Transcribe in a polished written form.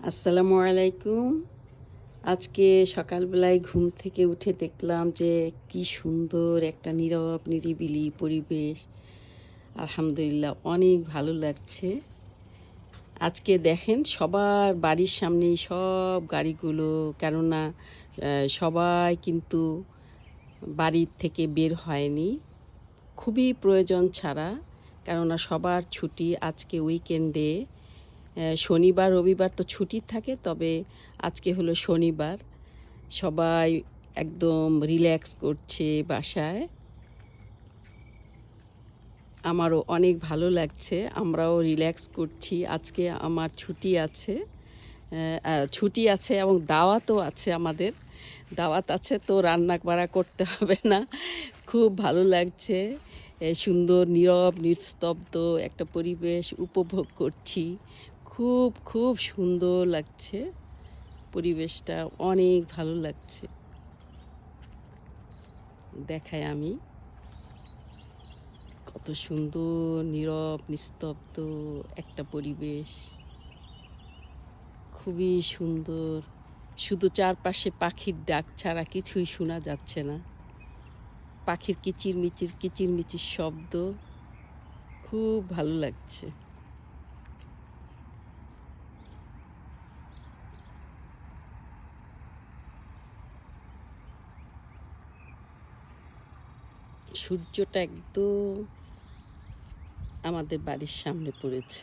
আসসালামু আলাইকুম। আজকে সকালবেলায় ঘুম থেকে উঠে দেখলাম যে কি সুন্দর একটা নীরব নিরিবিলি পরিবেশ। আলহামদুলিল্লাহ অনেক ভালো লাগছে। আজকে দেখেন সবার বাড়ির সামনেই সব গাড়িগুলো, কেননা সবাই কিন্তু বাড়ির থেকে বের হয়নি খুবই প্রয়োজন ছাড়া, কেননা সবার ছুটি আজকে উইকেন্ডে। শনিবার রবিবার তো ছুটি থাকে, তবে আজকে হলো শনিবার। সবাই একদম রিল্যাক্স করছে বাসায়। আমারও অনেক ভালো লাগছে, আমরাও রিল্যাক্স করছি। আজকে আমার ছুটি আছে, ছুটি আছে এবং দাওয়াতও আছে। আমাদের দাওয়াত আছে, তো রান্না বাড়া করতে হবে না। খুব ভালো লাগছে। সুন্দর নীরব নিস্তব্ধ একটা পরিবেশ উপভোগ করছি। খুব খুব সুন্দর লাগছে পরিবেশটা, অনেক ভালো লাগছে। দেখাই আমি, কত সুন্দর নীরব নিস্তব্ধ একটা পরিবেশ, খুবই সুন্দর। শুধু চারপাশে পাখির ডাক ছাড়া কিছুই শোনা যাচ্ছে না। পাখির কিচিরমিচির কিচিরমিচির শব্দ, খুব ভালো লাগছে। সূর্যটা একদম আমাদের বাড়ির সামনে পড়েছে।